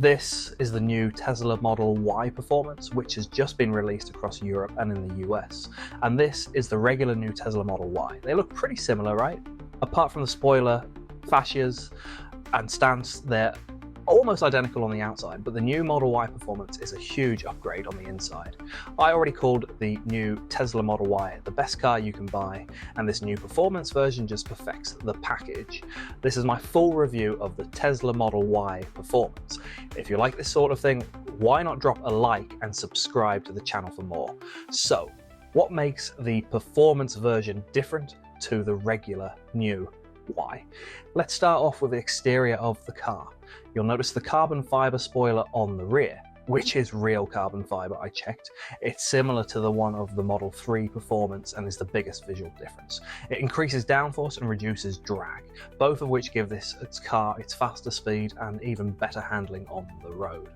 This is the new Tesla Model Y Performance, which has just been released across Europe and in the US. And this is the regular new Tesla Model Y. They look pretty similar, right? Apart from the spoiler, fascias, and stance, they're almost identical on the outside, but the new Model Y Performance is a huge upgrade on the inside. I already called the new Tesla Model Y the best car you can buy, and this new performance version just perfects the package. This is my full review of the Tesla Model Y Performance. If you like this sort of thing, why not drop a like and subscribe to the channel for more? So, what makes the performance version different to the regular new Y? Let's start off with the exterior of the car. You'll notice the carbon fiber spoiler on the rear, which is real carbon fiber, I checked. It's similar to the one of the Model 3 Performance and is the biggest visual difference. It increases downforce and reduces drag, both of which give this car its faster speed and even better handling on the road.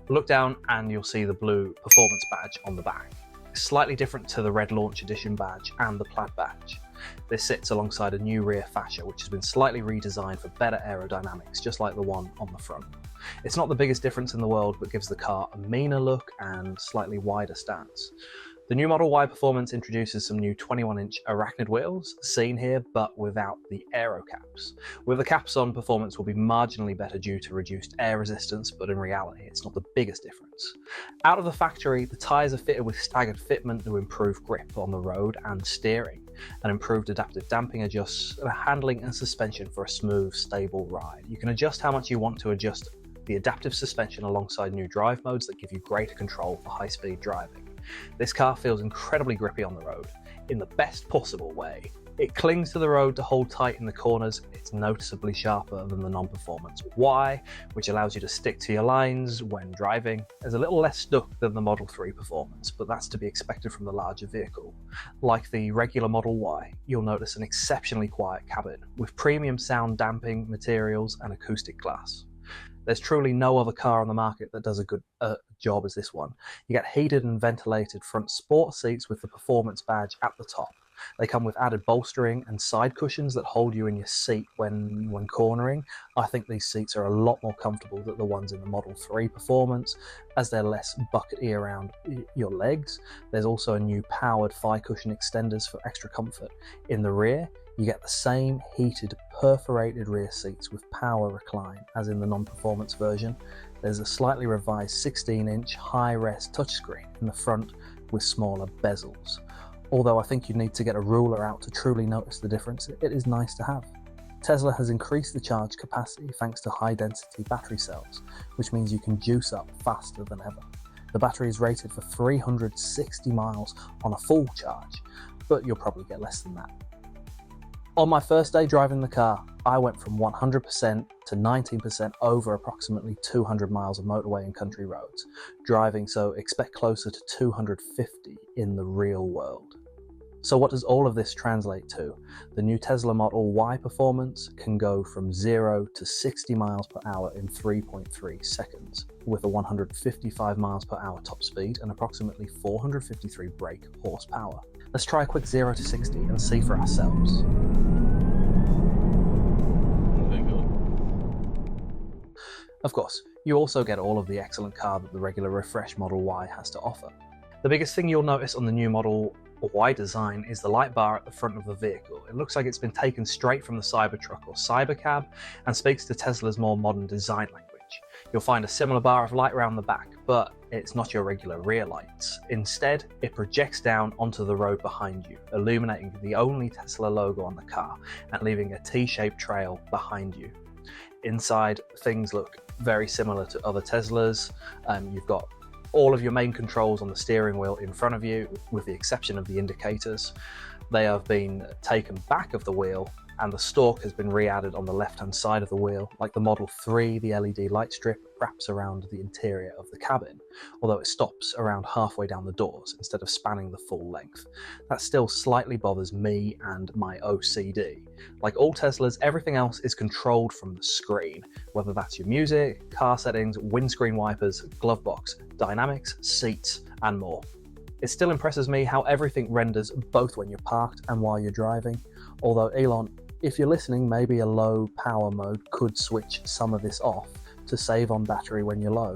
Look down and you'll see the blue performance badge on the back. Slightly different to the red Launch Edition badge and the plaid badge. This sits alongside a new rear fascia which has been slightly redesigned for better aerodynamics, just like the one on the front. It's not the biggest difference in the world, but gives the car a meaner look and slightly wider stance. The new Model Y Performance introduces some new 21-inch arachnid wheels, seen here, but without the aero caps. With the caps on, performance will be marginally better due to reduced air resistance, but in reality, it's not the biggest difference. Out of the factory, the tyres are fitted with staggered fitment to improve grip on the road and steering, and improved adaptive damping adjusts handling and suspension for a smooth, stable ride. You can adjust how much you want to adjust the adaptive suspension alongside new drive modes that give you greater control for high-speed driving. This car feels incredibly grippy on the road, in the best possible way. It clings to the road to hold tight in the corners. It's noticeably sharper than the non-performance Y, which allows you to stick to your lines when driving. There's a little less stuck than the Model 3 Performance, but that's to be expected from the larger vehicle. Like the regular Model Y, you'll notice an exceptionally quiet cabin, with premium sound damping materials and acoustic glass. There's truly no other car on the market that does a good job as this one. You get heated and ventilated front sport seats with the performance badge at the top. They come with added bolstering and side cushions that hold you in your seat when cornering. I think these seats are a lot more comfortable than the ones in the Model 3 Performance, as they're less buckety around your legs. There's also a new powered thigh cushion extenders for extra comfort. In the rear, you get the same heated, perforated rear seats with power recline as in the non-performance version. There's a slightly revised 16-inch high-res touchscreen in the front with smaller bezels. Although I think you need to get a ruler out to truly notice the difference, it is nice to have. Tesla has increased the charge capacity thanks to high-density battery cells, which means you can juice up faster than ever. The battery is rated for 360 miles on a full charge, but you'll probably get less than that. On my first day driving the car, I went from 100% to 19% over approximately 200 miles of motorway and country roads, driving so expect closer to 250 in the real world. So what does all of this translate to? The new Tesla Model Y Performance can go from 0 to 60 miles per hour in 3.3 seconds, with a 155 miles per hour top speed and approximately 453 brake horsepower. Let's try a quick 0 to 60 and see for ourselves. Of course, you also get all of the excellent car that the regular refresh Model Y has to offer. The biggest thing you'll notice on the new Model Y design is the light bar at the front of the vehicle. It looks like it's been taken straight from the Cybertruck or Cybercab and speaks to Tesla's more modern design language. You'll find a similar bar of light around the back, but it's not your regular rear lights. Instead, it projects down onto the road behind you, illuminating the only Tesla logo on the car and leaving a T-shaped trail behind you. Inside, things look very similar to other Teslas. You've got all of your main controls on the steering wheel in front of you, with the exception of the indicators. They have been taken back of the wheel, and the stalk has been re-added on the left-hand side of the wheel. Like the Model 3, the LED light strip wraps around the interior of the cabin, although it stops around halfway down the doors instead of spanning the full length. That still slightly bothers me and my OCD. Like all Teslas, everything else is controlled from the screen, whether that's your music, car settings, windscreen wipers, glove box, dynamics, seats, and more. It still impresses me how everything renders both when you're parked and while you're driving, although Elon, if you're listening, maybe a low power mode could switch some of this off to to save on battery when you're low.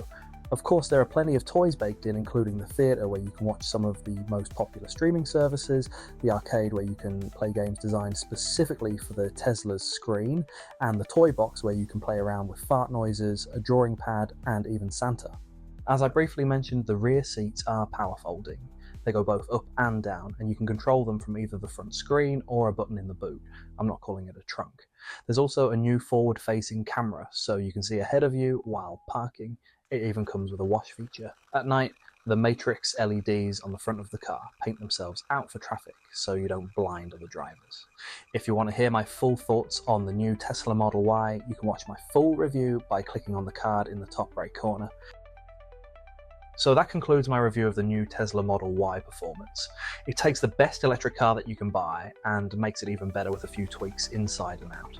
Of course, there are plenty of toys baked in, including the theatre where you can watch some of the most popular streaming services, the arcade where you can play games designed specifically for the Tesla's screen, and the toy box where you can play around with fart noises, a drawing pad, and even Santa. As I briefly mentioned, the rear seats are power folding. They go both up and down, and you can control them from either the front screen or a button in the boot. I'm not calling it a trunk. There's also a new forward-facing camera, so you can see ahead of you while parking. It even comes with a wash feature. At night, the matrix LEDs on the front of the car paint themselves out for traffic so you don't blind other drivers. If you want to hear my full thoughts on the new Tesla Model Y, you can watch my full review by clicking on the card in the top right corner. So that concludes my review of the new Tesla Model Y performance. It takes the best electric car that you can buy and makes it even better with a few tweaks inside and out.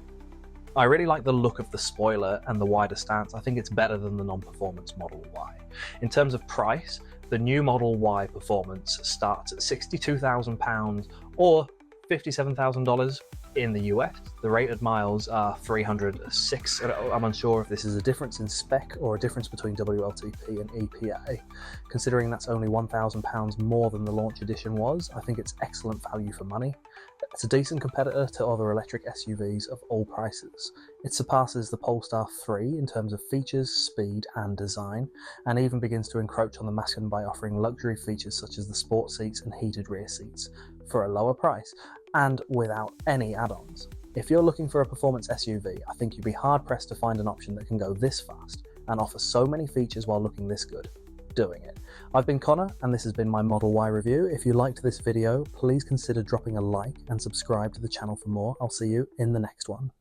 I really like the look of the spoiler and the wider stance. I think it's better than the non-performance Model Y. In terms of price, the new Model Y performance starts at £62,000 or $57,000 in the US. The rated miles are 306. I'm unsure if this is a difference in spec or a difference between WLTP and EPA. Considering that's only £1,000 more than the launch edition was, I think it's excellent value for money. It's a decent competitor to other electric SUVs of all prices. It surpasses the Polestar 3 in terms of features, speed and design, and even begins to encroach on the Macan by offering luxury features such as the sport seats and heated rear seats for a lower price and without any add-ons. If you're looking for a performance SUV, I think you'd be hard-pressed to find an option that can go this fast and offer so many features while looking this good. Doing it. I've been Connor, and this has been my Model Y review. If you liked this video, please consider dropping a like and subscribe to the channel for more. I'll see you in the next one.